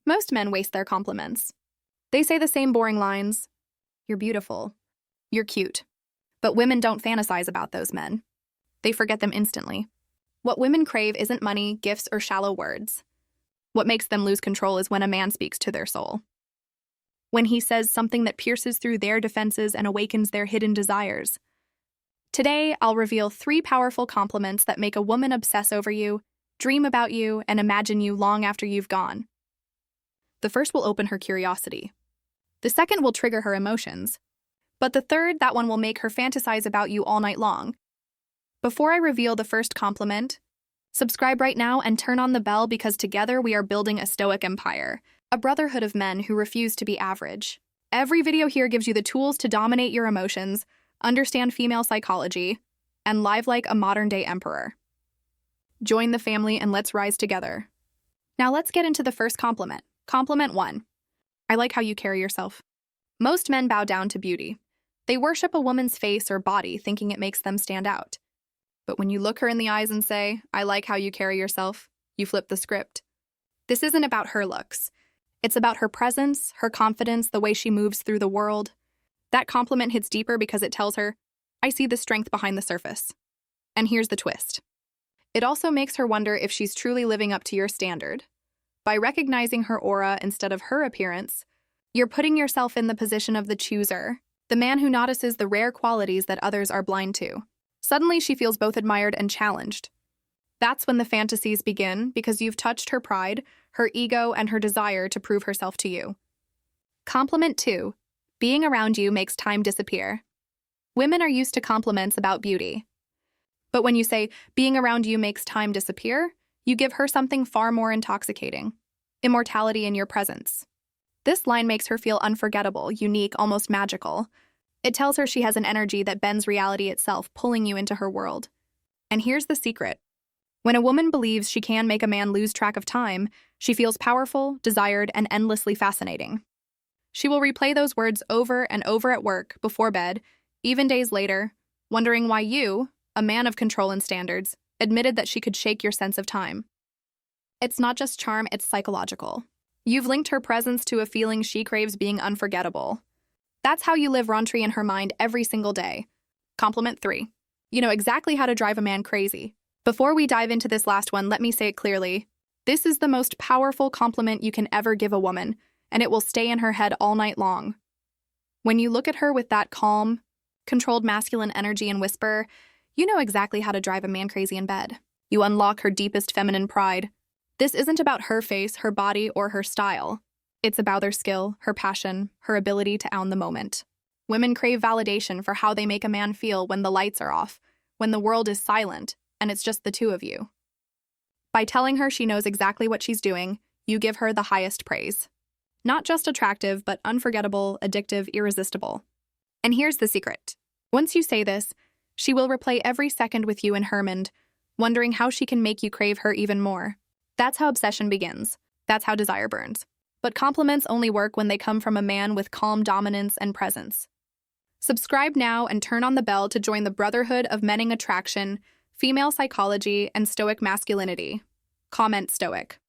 Most men waste their compliments. They say the same boring lines. You're beautiful. You're cute. But women don't fantasize about those men. They forget them instantly. What women crave isn't money, gifts, or shallow words. What makes them lose control is when a man speaks to their soul. When he says something that pierces through their defenses and awakens their hidden desires. Today, I'll reveal 3 powerful compliments that make a woman obsess over you, dream about you, and imagine you long after you've gone. The first will open her curiosity. The second will trigger her emotions. But the third, that one will make her fantasize about you all night long. Before I reveal the first compliment, subscribe right now and turn on the bell because together we are building a Stoic empire, a brotherhood of men who refuse to be average. Every video here gives you the tools to dominate your emotions, understand female psychology, and live like a modern-day emperor. Join the family and let's rise together. Now let's get into the first compliment. Compliment 1. I like how you carry yourself. Most men bow down to beauty. They worship a woman's face or body, thinking it makes them stand out. But when you look her in the eyes and say, I like how you carry yourself, you flip the script. This isn't about her looks. It's about her presence, her confidence, the way she moves through the world. That compliment hits deeper because it tells her, I see the strength behind the surface. And here's the twist. It also makes her wonder if she's truly living up to your standard. By recognizing her aura instead of her appearance, you're putting yourself in the position of the chooser, the man who notices the rare qualities that others are blind to. Suddenly, she feels both admired and challenged. That's when the fantasies begin, because you've touched her pride, her ego, and her desire to prove herself to you. Compliment 2. Being around you makes time disappear. Women are used to compliments about beauty. But when you say, being around you makes time disappear, you give her something far more intoxicating. Immortality in your presence. This line makes her feel unforgettable, unique, almost magical. It tells her she has an energy that bends reality itself, pulling you into her world. And here's the secret. When a woman believes she can make a man lose track of time, she feels powerful, desired, and endlessly fascinating. She will replay those words over and over at work, before bed, even days later, wondering why you, a man of control and standards, admitted that she could shake your sense of time. It's not just charm, it's psychological. You've linked her presence to a feeling she craves being unforgettable. That's how you live rentry in her mind every single day. Compliment 3. You know exactly how to drive a man crazy. Before we dive into this last one, let me say it clearly. This is the most powerful compliment you can ever give a woman, and it will stay in her head all night long. When you look at her with that calm, controlled masculine energy and whisper, you know exactly how to drive a man crazy in bed. You unlock her deepest feminine pride. This isn't about her face, her body, or her style. It's about her skill, her passion, her ability to own the moment. Women crave validation for how they make a man feel when the lights are off, when the world is silent, and it's just the two of you. By telling her she knows exactly what she's doing, you give her the highest praise. Not just attractive, but unforgettable, addictive, irresistible. And here's the secret. Once you say this, she will replay every second with you in her mind, wondering how she can make you crave her even more. That's how obsession begins. That's how desire burns. But compliments only work when they come from a man with calm dominance and presence. Subscribe now and turn on the bell to join the brotherhood of men in attraction, female psychology, and stoic masculinity. Comment Stoic.